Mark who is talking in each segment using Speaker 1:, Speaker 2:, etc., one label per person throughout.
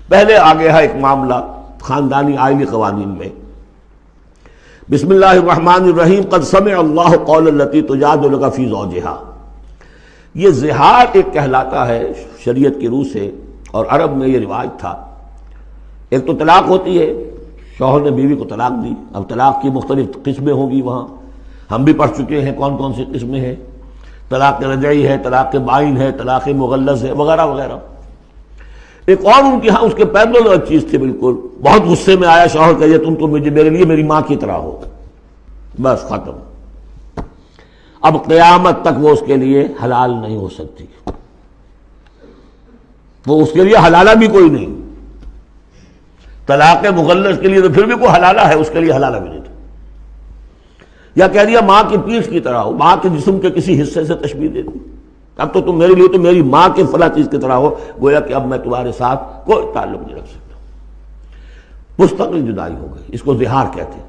Speaker 1: پہلے آگے ہے ایک معاملہ خاندانی آئلی قوانین میں. بسم اللہ الرحمن الرحیم. قد سمع اللہ قول التی تجادلک فی زوجہا. یہ زہار ایک کہلاتا ہے شریعت کی روح سے، اور عرب میں یہ رواج تھا. ایک تو طلاق ہوتی ہے، شوہر نے بیوی کو طلاق دی. اب طلاق کی مختلف قسمیں ہوں گی، وہاں ہم بھی پڑھ چکے ہیں کون کون سی قسمیں ہیں. طلاق رجعی ہے، طلاق بائن ہے، طلاق مغلظ ہے، وغیرہ وغیرہ. ایک اور ان کے ہاں اس کے پیرلل ایک چیز تھی بالکل. بہت غصے میں آیا شوہر کہ تم تو میرے لیے میری ماں کی طرح ہو، بس ختم. اب قیامت تک وہ اس کے لیے حلال نہیں ہو سکتی، وہ اس کے لیے حلالہ بھی کوئی نہیں. طلاق مغلظ کے لیے تو پھر بھی کوئی حلالہ ہے، اس کے لیے حلالہ بھی نہیں تھا. یا کہہ دیا ماں کی پیٹھ کی طرح ہو، ماں کے جسم کے کسی حصے سے تشبیہ دے دی. اب تو تم میرے لیے تو میری ماں کے فلاں چیز کی طرح ہو، گویا کہ اب میں تمہارے ساتھ کوئی تعلق نہیں رکھ سکتا. مستقل جدائی ہو گئی، اس کو زہار کہتے ہیں.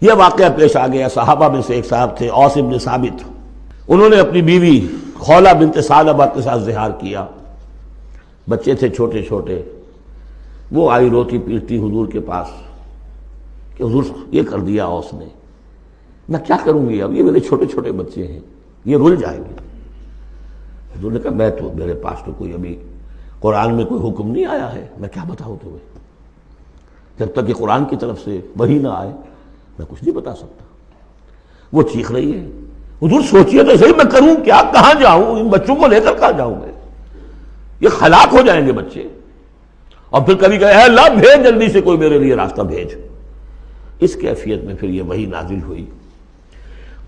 Speaker 1: یہ واقعہ پیش آ گیا. صحابہ میں سے ایک صاحب تھے اوس بن ثابت، انہوں نے اپنی بیوی خولہ بنت ثعلبہ کے ساتھ زہار کیا. بچے تھے چھوٹے چھوٹے. وہ آئی روتی پیٹتی حضور کے پاس کہ حضور یہ کر دیا اوس نے، میں کیا کروں گی؟ اب یہ میرے چھوٹے چھوٹے بچے ہیں، یہ رل جائیں گے. حضور نے کہا میرے پاس تو کوئی ابھی قرآن میں کوئی حکم نہیں آیا ہے، میں کیا بتاؤں تمہیں؟ جب تک کہ قرآن کی طرف سے وحی نہ آئے میں کچھ نہیں بتا سکتا. وہ چیخ رہی ہے. حضور سوچئے تو صحیح میں کروں کیا، کہاں جاؤں، ان بچوں کو لے کر کہاں جاؤں میں؟ یہ ہلاک ہو جائیں گے بچے. اور پھر کبھی کہے اے اللہ بھیج جلدی سے کوئی میرے لیے راستہ بھیج. اس کیفیت میں پھر یہ وحی نازل ہوئی.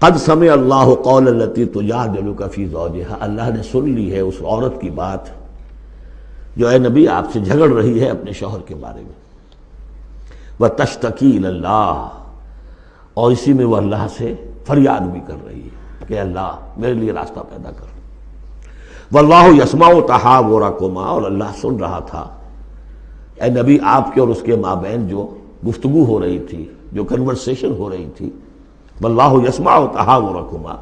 Speaker 1: قد سمع اللہ قول التی تجادلک فی زوجہا. اللہ نے سن لی ہے اس عورت کی بات جو اے نبی آپ سے جھگڑ رہی ہے اپنے شوہر کے بارے میں. وتشتکی الی اللہ، اور اسی میں وہ اللہ سے فریاد بھی کر رہی ہے کہ اللہ میرے لیے راستہ پیدا کر. واللہ یسمع تحاورکما، اور اللہ سن رہا تھا اے نبی آپ کے اور اس کے مابین جو گفتگو ہو رہی تھی، جو کنورسیشن ہو رہی تھی. واللہ یسمع تحاورکما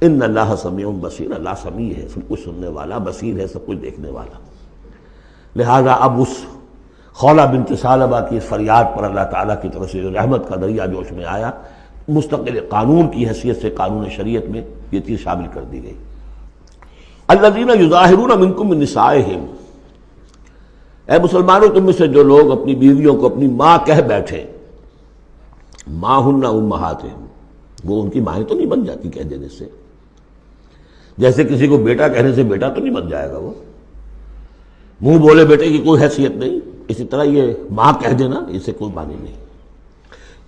Speaker 1: ان اللہ سمیع بصیر. اللہ سمیع ہے، سب کچھ سننے والا، بصیر ہے، سب کچھ دیکھنے والا. لہذا اب اس خولہ بنت ثعلبہ کی اس فریاد پر اللہ تعالیٰ کی طرف سے جو رحمت کا دریا جوش میں آیا، مستقل قانون کی حیثیت سے قانون شریعت میں یہ چیز شامل کر دی گئی. الذین یظاہرون منکم من نسائہم. اے مسلمانوں تم میں سے جو لوگ اپنی بیویوں کو اپنی ماں کہہ بیٹھے، ماں ہن امہاتہم، وہ ان کی مائیں تو نہیں بن جاتی کہہ دینے سے. جیسے کسی کو بیٹا کہنے سے بیٹا تو نہیں بن جائے گا، وہ منہ بولے بیٹے کی کوئی حیثیت نہیں. اسی طرح یہ ماں کہہ دینا اس سے کوئی معنی نہیں.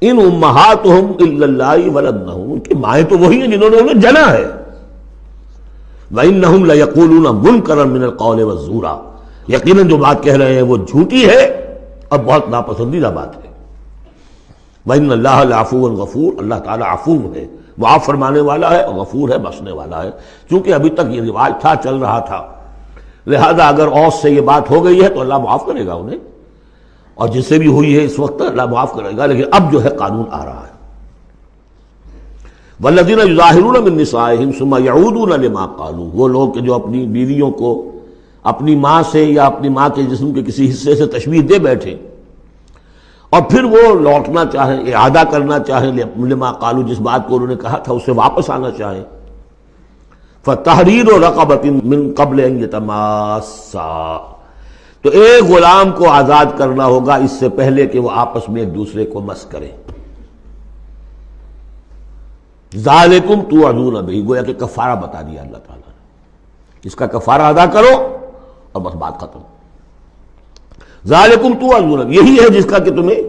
Speaker 1: ان امہاتہم الا اللہ ولدنہم، ان کی مائیں تو وہی ہیں جنہوں نے انہیں جنا ہے. وانہم لیقولون منکرا من القول والزورا، یقیناً جو بات کہہ رہے ہیں وہ جھوٹی ہے اور بہت ناپسندیدہ بات ہے. وَإِنَّ اللَّهَ لَعَفُوٌّ غَفُورٌ، اللہ تعالیٰ عفو ہے، معاف فرمانے والا ہے اور غفور ہے، بخشنے والا ہے. چونکہ ابھی تک یہ رواج تھا، چل رہا تھا، لہذا اگر اوس سے یہ بات ہو گئی ہے تو اللہ معاف کرے گا انہیں، اور جس سے بھی ہوئی ہے اس وقت اللہ معاف کرے گا. لیکن اب جو ہے قانون آ رہا ہے. وَالَّذِينَ يُظَاهِرُونَ مِن نِّسَائِهِمْ ثُمَّ يَعُودُونَ لِمَا قَالُوا، وہ لوگ کہ جو اپنی بیویوں کو اپنی ماں سے یا اپنی ماں کے جسم کے کسی حصے سے تشبیہ دے بیٹھے اور پھر وہ لوٹنا چاہیں، اعادہ کرنا چاہیں لما قالوا، جس بات کو انہوں نے کہا تھا اس سے واپس آنا چاہیں. فَتَحْرِيرُ رَقَبَةٍ مِّن قَبْلِ أَن يَتَمَاسَّا، تو ایک غلام کو آزاد کرنا ہوگا اس سے پہلے کہ وہ آپس میں ایک دوسرے کو مس کریں. ذَلِكُمْ تُوعَدُونَ بِهِ، گویا کہ کفارہ بتا دیا اللہ تعالیٰ نے، اس کا کفارہ ادا کرو اور بس بات ختم. ذالکم توعظون، یہی ہے جس کا کہ تمہیں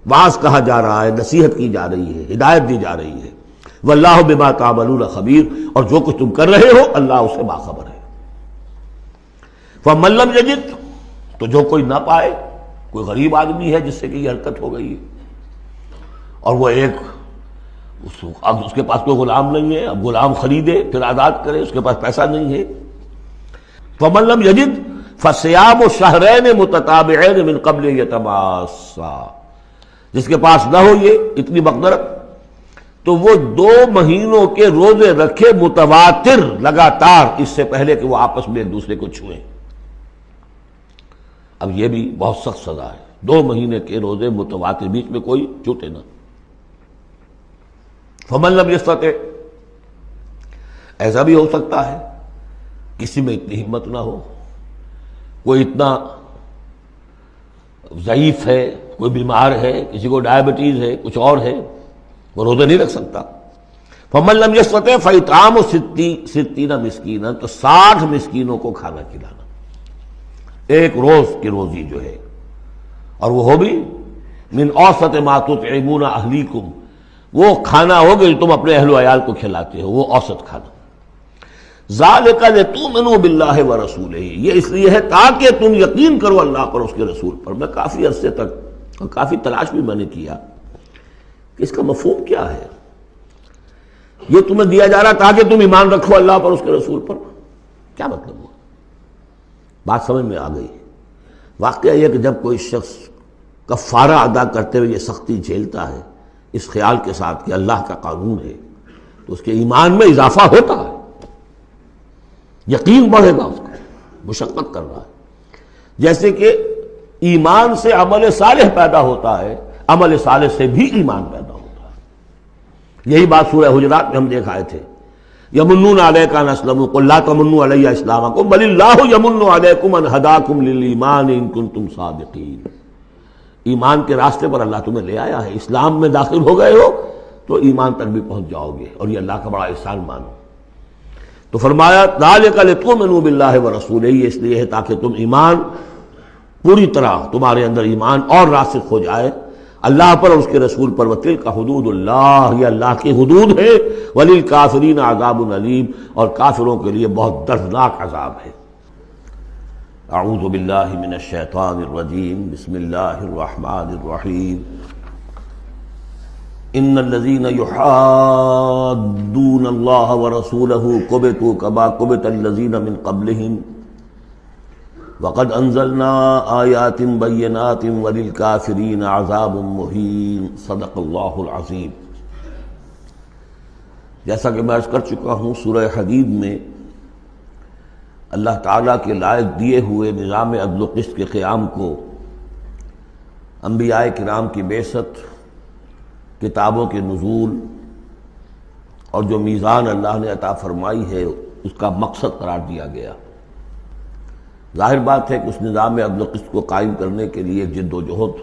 Speaker 1: واعظ کہا جا رہا ہے، نصیحت کی جا رہی ہے، ہدایت دی جا رہی ہے. واللہ بما تعملون خبیر، اور جو کچھ تم کر رہے ہو اللہ اس سے باخبر ہے. فمن لم یجد، تو جو کوئی نہ پائے، کوئی غریب آدمی ہے جس سے کہ یہ حرکت ہو گئی ہے اور وہ اب اس کے پاس کوئی غلام نہیں ہے، اب غلام خریدے پھر آزاد کرے، اس کے پاس پیسہ نہیں ہے. فمن لم یجد فصیام شہرین متتابعین من قبل یتماسا، جس کے پاس نہ ہو یہ اتنی مقدرت تو وہ 2 مہینوں کے روزے رکھے متواتر لگاتار، اس سے پہلے کہ وہ آپس میں ایک دوسرے کو چھوئیں. اب یہ بھی بہت سخت سزا ہے، 2 مہینے کے روزے متواتر، بیچ میں کوئی چھوٹے نہ۔ فمن لم یستطع، ایسا بھی ہو سکتا ہے کسی میں اتنی ہمت نہ ہو، کوئی اتنا ضعیف ہے، کوئی بیمار ہے، کسی کو ڈائبٹیز ہے، کچھ اور ہے، وہ روزے نہیں رکھ سکتا۔ فمن لم یستطع فاطعام 60 مسکینا، تو 60 مسکینوں کو کھانا کھلانا، ایک روز کی روزی جو ہے، اور وہ ہو بھی من اوسط ما تطعمون اہلیکم، وہ کھانا ہوگا جو تم اپنے اہل و عیال کو کھلاتے ہو، وہ اوسط کھانا۔ ذالک لتؤمنوا باللہ ورسولہ، یہ اس لیے ہے تاکہ تم یقین کرو اللہ پر، اس کے رسول پر۔ میں کافی عرصے تک اور کافی تلاش بھی میں نے کیا کہ اس کا مفہوم کیا ہے، یہ تمہیں دیا جا رہا تاکہ تم ایمان رکھو اللہ پر، اس کے رسول پر، کیا مطلب ہوا؟ بات سمجھ میں آ گئی۔ واقعہ یہ کہ جب کوئی شخص کفارہ ادا کرتے ہوئے یہ سختی جھیلتا ہے اس خیال کے ساتھ کہ اللہ کا قانون ہے، تو اس کے ایمان میں اضافہ ہوتا ہے، یقین بڑھے گا، اس کو مشقت کر رہا ہے۔ جیسے کہ ایمان سے عمل صالح پیدا ہوتا ہے، عمل صالح سے بھی ایمان پیدا ہوتا ہے۔ یہی بات سورہ حجرات میں ہم دیکھ آئے تھے، یمنون علیک ان اسلموا قل لا تمنوا علی اسلامکم بل اللہ یمن علیکم ان ہداکم للایمان ان کنتم صادقین۔ ایمان کے راستے پر اللہ تمہیں لے آیا ہے، اسلام میں داخل ہو گئے ہو تو ایمان تک بھی پہنچ جاؤ گے، اور یہ اللہ کا بڑا احسان مانو۔ تو فرمایا ذالک لتؤمنوا باللہ ورسولہ، یہ اس لیے ہے تاکہ تم ایمان پوری طرح تمہارے اندر ایمان اور راسخ ہو جائے اللہ پر اور اس کے رسول پر۔ وتلک حدود اللہ، یہ اللہ کی حدود ہے۔ وللکافرین عذاب علیم، اور کافروں کے لیے بہت دردناک عذاب ہے۔ اعوذ باللہ من الشیطان الرجیم، بسم اللہ الرحمن الرحیم۔ ان الذين يحادون الله ورسوله كبتوا كما كبت الذين من قبلهم وقد انزلنا آیات بینات وللکافرین عذاب مہین۔ صدق اللہ العظیم۔ جیسا کہ میں عرض کر چکا ہوں، سورہ حدید میں اللہ تعالیٰ کے لائق دیے ہوئے نظام عدل و قسط کے قیام کو، انبیاء کرام کی بعثت، کتابوں کے نزول، اور جو میزان اللہ نے عطا فرمائی ہے اس کا مقصد قرار دیا گیا۔ ظاہر بات ہے کہ اس نظام عدل و قسط کو قائم کرنے کے لیے ایک جد و جہد،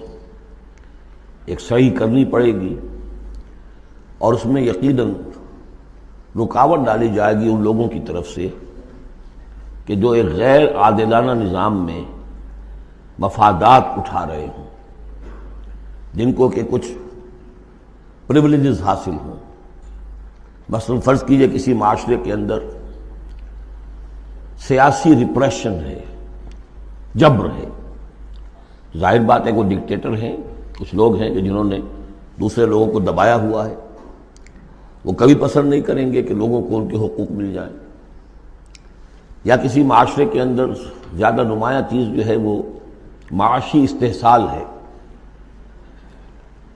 Speaker 1: ایک سعی کرنی پڑے گی، اور اس میں یقیناً رکاوٹ ڈالی جائے گی ان لوگوں کی طرف سے کہ جو ایک غیر عادلانہ نظام میں مفادات اٹھا رہے ہوں، جن کو کہ کچھ پریولیجز حاصل ہوں۔ مثلا فرض کیجئے کسی معاشرے کے اندر سیاسی ریپریشن ہے، جبر ہے، ظاہر بات ہے کہ وہ ڈکٹیٹر ہیں، کچھ لوگ ہیں کہ جنہوں نے دوسرے لوگوں کو دبایا ہوا ہے، وہ کبھی پسند نہیں کریں گے کہ لوگوں کو ان کے حقوق مل جائیں۔ یا کسی معاشرے کے اندر زیادہ نمایاں چیز جو ہے وہ معاشی استحصال ہے،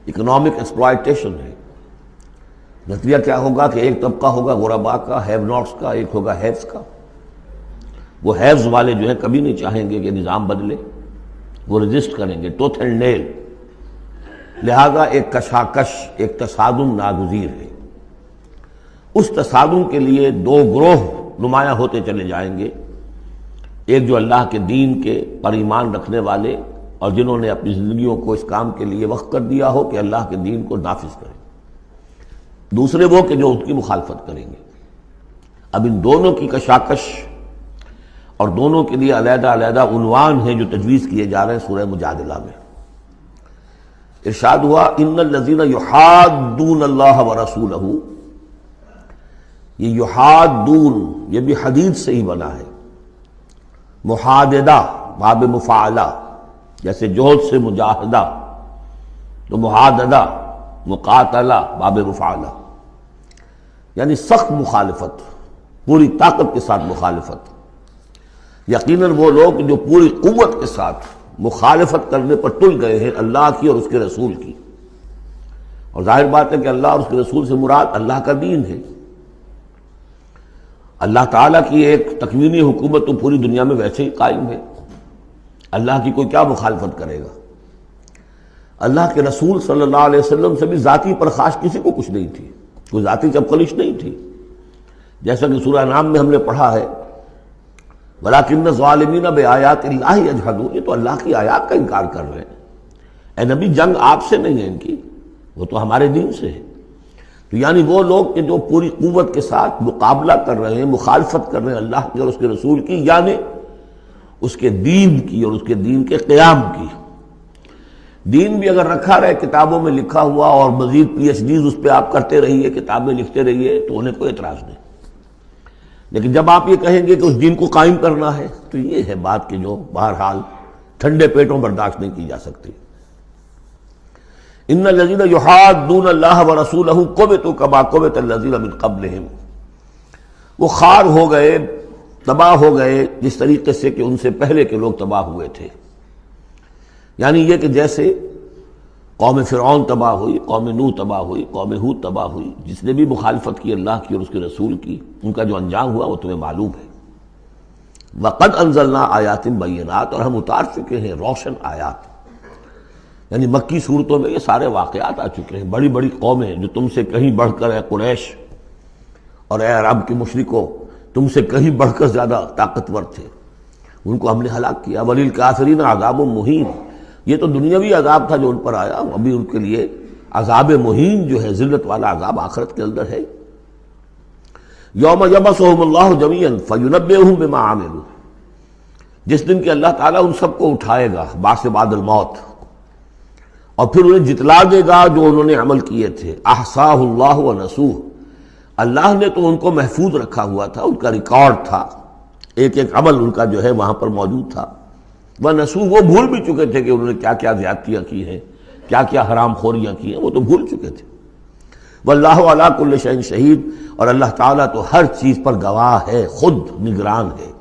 Speaker 1: اکنامک ایکسپلائٹیشن ہے۔ نتیجہ کیا ہوگا کہ ایک طبقہ ہوگا غرباء کا، ہیو ناٹس کا، ایک ہوگا ہیوز کا۔ وہ ہیوز والے جو ہیں کبھی نہیں چاہیں گے کہ نظام بدلے، وہ رجسٹ کریں گے ٹوتھ اینڈ نیل۔ لہذا ایک کشاکش، ایک تصادم ناگزیر ہے۔ اس تصادم کے لیے 2 گروہ نمایاں ہوتے چلے جائیں گے، ایک جو اللہ کے دین کے پر ایمان رکھنے والے اور جنہوں نے اپنی زندگیوں کو اس کام کے لیے وقف کر دیا ہو کہ اللہ کے دین کو نافذ کریں، دوسرے وہ کہ جو ان کی مخالفت کریں گے۔ اب ان دونوں کی کشاکش اور دونوں کے لیے علیحدہ علیحدہ عنوان ہیں جو تجویز کیے جا رہے ہیں سورہ مجادلہ میں۔ ارشاد ہوا ان الذین یحادون اللہ ورسولہ، یہ یحادون یہ بھی حدید سے ہی بنا ہے، محاددہ باب مفاعلہ، جیسے جوہد سے مجاہدہ تو محاددہ مقاتلہ باب مفاعلہ، یعنی سخت مخالفت، پوری طاقت کے ساتھ مخالفت۔ یقیناً وہ لوگ جو پوری قوت کے ساتھ مخالفت کرنے پر تل گئے ہیں اللہ کی اور اس کے رسول کی، اور ظاہر بات ہے کہ اللہ اور اس کے رسول سے مراد اللہ کا دین ہے۔ اللہ تعالیٰ کی ایک تکوینی حکومت تو پوری دنیا میں ویسے ہی قائم ہے، اللہ کی کوئی کیا مخالفت کرے گا؟ اللہ کے رسول صلی اللہ علیہ وسلم سے بھی ذاتی پرخاش کسی کو کچھ نہیں تھی، کوئی ذاتی چپکلش نہیں تھی، جیسا کہ سورہ انعام میں ہم نے پڑھا ہے وَلَٰكِنَّ الظَّالِمِينَ بِآيَاتِ اللَّهِ يَجْحَدُونَ، یہ تو اللہ کی آیات کا انکار کر رہے ہیں۔ اے نبی جنگ آپ سے نہیں ہے ان کی، وہ تو ہمارے دین سے ہے۔ تو یعنی وہ لوگ کہ جو پوری قوت کے ساتھ مقابلہ کر رہے ہیں، مخالفت کر رہے ہیں اللہ کی اور اس کے رسول کی، یعنی اس کے دین کی اور اس کے دین کے قیام کی۔ دین بھی اگر رکھا رہے کتابوں میں لکھا ہوا اور مزید پی ایچ ڈیز اس پہ آپ کرتے رہیے، کتابیں لکھتے رہیے، تو انہیں کوئی اعتراض نہیں، لیکن جب آپ یہ کہیں گے کہ اس دین کو قائم کرنا ہے تو یہ ہے بات کہ جو بہرحال ٹھنڈے پیٹوں برداشت نہیں کی جا سکتی۔ ان الذین یحادون اللہ ورسولہ کبتوا کما کبت الذین من قبلہم، وہ خار ہو گئے، تباہ ہو گئے جس طریقے سے کہ ان سے پہلے کے لوگ تباہ ہوئے تھے۔ یعنی یہ کہ جیسے قوم فرعون تباہ ہوئی، قوم نوح تباہ ہوئی، قوم ہود تباہ ہوئی، جس نے بھی مخالفت کی اللہ کی اور اس کے رسول کی، ان کا جو انجام ہوا وہ تمہیں معلوم ہے۔ وَقَدْ أَنزَلْنَا آيَاتٍ بَيِّنَاتٍ، اور ہم اتار چکے ہیں روشن آیات، یعنی مکی صورتوں میں یہ سارے واقعات آ چکے ہیں۔ بڑی بڑی قومیں جو تم سے کہیں بڑھ کر، اے قریش اور اے عرب کے مشرکو، تم سے کہیں بڑھ کر زیادہ طاقتور تھے، ان کو ہم نے ہلاک کیا۔ وَلِلْكَافِرِينَ عَذَابٌ مُّهِينٌ، یہ تو دنیاوی عذاب تھا جو ان پر آیا، ابھی ان کے لیے عذاب مہین جو ہے ذلت والا عذاب آخرت کے اندر ہے۔ یوم یبعثہم اللہ جمیعا فینبئہم بما عملوا، جس دن کہ اللہ تعالیٰ ان سب کو اٹھائے گا بعث بعد الموت، اور پھر انہیں جتلا دے گا جو انہوں نے عمل کیے تھے۔ احصاہ اللہ ونسوہ، اللہ نے تو ان کو محفوظ رکھا ہوا تھا، ان کا ریکارڈ تھا، ایک ایک عمل ان کا جو ہے وہاں پر موجود تھا۔ وَنَسُوا، وہ بھول بھی چکے تھے کہ انہوں نے کیا کیا زیادتیاں کی ہیں، کیا کیا حرام خوریاں کی ہیں، وہ تو بھول چکے تھے۔ وَاللَّهُ عَلَىٰ كُلِّ شَيْءٍ شَهِيدٌ، اور اللہ تعالیٰ تو ہر چیز پر گواہ ہے، خود نگران ہے۔